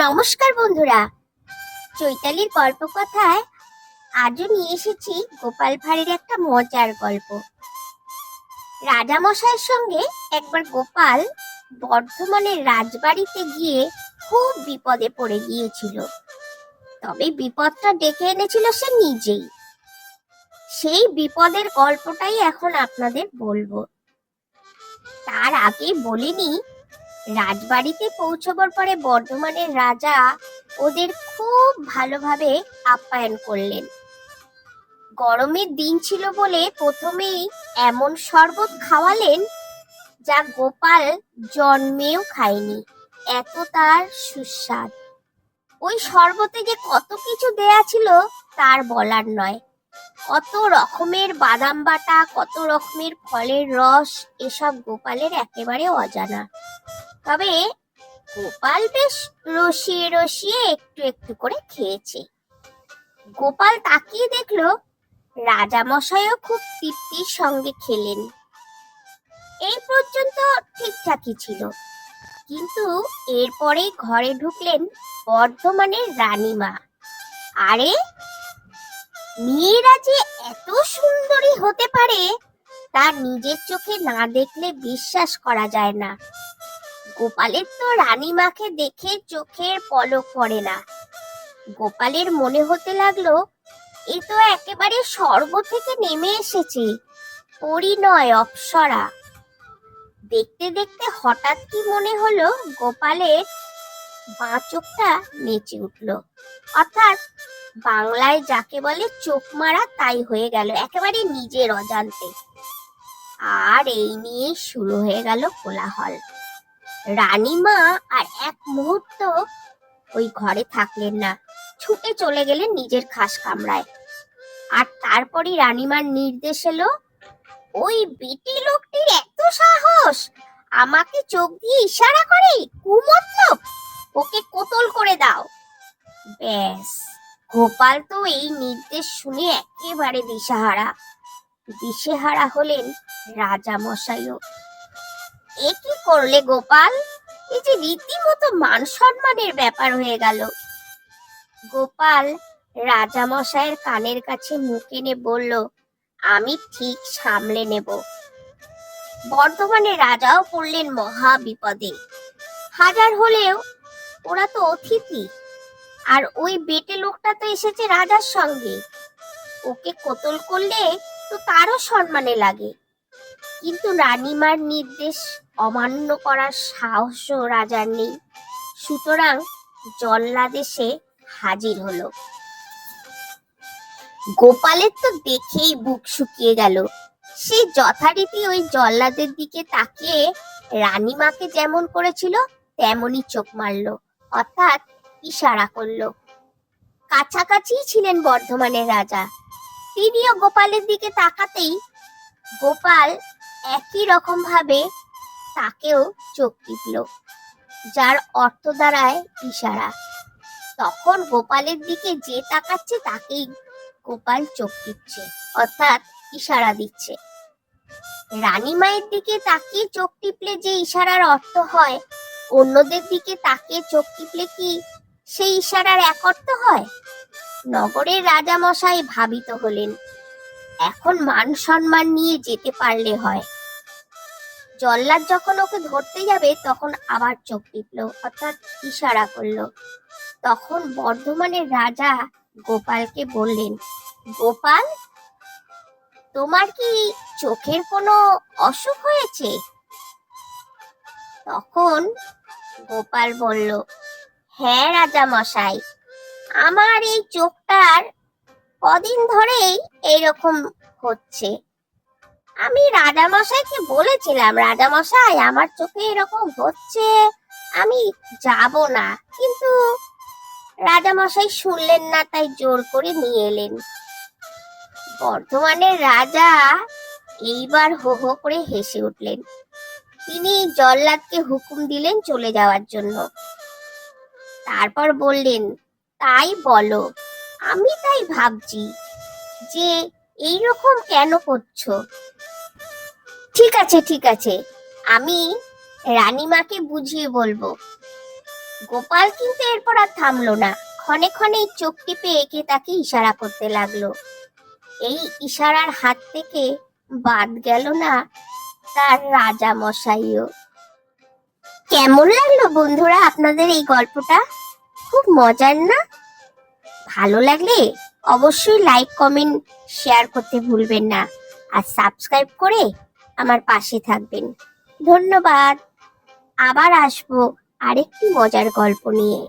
নমস্কার বন্ধুরা, চৈতালির গল্প কথায় আজও নিয়ে এসেছি গোপাল ভাঁড়ের একটা মজার গল্প। রাজামশাইয়ের সঙ্গে একবার গোপাল বর্ধমানের রাজবাড়িতে গিয়ে খুব বিপদে পড়ে গিয়েছিল। তবে বিপদটা ডেকে এনেছিল সে নিজেই। সেই বিপদের গল্পটাই এখন আপনাদের বলবো। তার আগে বলিনি, রাজবাড়িতে পৌঁছবার পরে বর্ধমানের রাজা ওদের খুব ভালোভাবে আপ্যায়ন করলেন। গরমের দিন ছিল বলে প্রথমেই এমন শরবত খাওয়ালেন যা গোপাল জন্মেও খায়নি, এত তার সুস্বাদ। ওই শরবতে যে কত কিছু দেয়া ছিল তার বলার নয়। কত রকমের বাদাম বাটা, কত রকমের ফলের রস, এসব গোপালের একেবারে অজানা। তবে গোপাল বেশ রসিয়ে রসিয়ে একটু একটু করে খেয়েছে। গোপাল তাকিয়ে দেখলো রাজামশাইও খুব তৃপ্তির সঙ্গে খেলেন। এই পর্যন্ত ঠিকঠাকই ছিল, কিন্তু এরপরেই ঘরে ঢুকলেন বর্ধমানের রানীমা। আরে, মেয়েরা যে এত সুন্দরী হতে পারে তা নিজের চোখে না দেখলে বিশ্বাস করা যায় না। গোপালের তো রানীমাকে দেখে চোখের পলক পড়ে না। গোপালের মনে হতে লাগলো এ তো একেবারে স্বর্গ থেকে নেমে এসেছে, পরী নয়, অপ্সরা। দেখতে দেখতে হঠাৎ কি মনে হলো গোপালের বাঁ চোখটা নেচে উঠলো। অর্থাৎ বাংলায় যাকে বলে চোখ মারা, তাই হয়ে গেল একেবারে নিজের অজান্তে। আর এই নিয়ে শুরু হয়ে গেল কোলাহল। রানীমা আর এক মুহূর্ত ওই ঘরে থাকলেন না, ছুটে চলে গেলেন নিজের খাস কামরায়। আর তারপরই রানীমার নির্দেশ এলো, ওই বেটি লোকটির এত সাহস, আমাকে চোখ দিয়ে ইশারা করে, কুমতলব, ওকে কোতল করে দাও। ব্যাস, গোপাল তো এই নির্দেশ শুনে একেবারে দিশেহারা হলেন রাজা মশাইও। এ কি করলে গোপাল? এই যে রীতিমতো মান সম্মানের ব্যাপার হয়ে গেল। গোপাল রাজামশাইয়ের কানের কাছে মুখ এনে বলল, আমি ঠিক সামলে নেব। বর্ধমানে রাজাও পড়লেন মহা বিপদে। হাজার হলেও ওরা তো অতিথি, আর ওই বেটে লোকটা তো এসেছে রাজার সঙ্গে। ওকে কোতল করলে তো তারও সম্মানে লাগে, কিন্তু রানীমার নির্দেশ অমান্য করার সাহসও রাজার নেই। সুতরাং জল্লাদ এসে হাজির হলো। গোপালের তো দেখেই বুক শুকিয়ে গেল। সে যথারীতি ওই জল্লাদের দিকে তাকিয়ে রানীমাকে যেমন করেছিল তেমনই চোখ মারলো, অর্থাৎ ইশারা করলো। কাছাকাছি ছিলেন বর্ধমানের রাজা, তিনিও গোপালের দিকে তাকাতেই গোপাল একই রকম ভাবে তাকেও চোখ টিপল, যার অর্থ দাঁড়ায় ইশারা। তখন গোপালের দিকে যে তাকাচ্ছে তাকেই গোপাল চোখ টিপছে, অর্থাৎ ইশারা দিচ্ছে। রানীমায়ের দিকে তাকিয়ে চোখ টিপলে যে ইশারার অর্থ হয়, অন্যদের দিকে তাকিয়ে চোখ টিপলে কি সেই ইশারার এক অর্থ হয়? নগরের রাজামশাই ভাবিত হলেন, এখন মান সম্মান নিয়ে যেতে পারলে হয়। জল্লাদ যখন ওকে ধরতে যাবে তখন আবার চোখ টিপলো, অর্থাৎ ইশারা করলো। তখন বর্ধমানের রাজা গোপালকে বললেন, গোপাল, তোমার কি চোখের কোনো অসুখ হয়েছে? তখন গোপাল বলল, হ্যাঁ রাজা মশাই, আমার এই চোখটার কদিন ধরেই এইরকম হচ্ছে। আমি রাজামশাইকে বলেছিলাম, রাজামশাই আমার চোখে এরকম হচ্ছে, আমি যাব না, কিন্তু রাজামশাই শুনলেন না, তাই জোর করে নিয়ে এলেন। বর্ধমানের রাজা এইবার হো হো করে হেসে উঠলেন। তিনি জল্লাদকে হুকুম দিলেন চলে যাওয়ার জন্য। তারপর বললেন, তাই বলো, আমি তাই ভাবছি যে এইরকম কেন করছো। ঠিক আছে, আমি রানীমাকে বুঝিয়ে বলবো। গোপাল কিন্তু এরপর আর থামলো না। ক্ষণে ক্ষণে চোখ টিপে এঁকে তাকে ইশারা করতে লাগলো। এই ইশারার হাত থেকে বাদ গেল না তার রাজা মশাইও। কেমন লাগলো বন্ধুরা আপনাদের এই গল্পটা? খুব মজার না? ভালো লাগলে অবশ্যই লাইক, কমেন্ট, শেয়ার করতে ভুলবেন না। আর সাবস্ক্রাইব করে আমার পাশে থাকবেন। ধন্যবাদ। আবার আসবো আরেকটি মজার গল্প নিয়ে।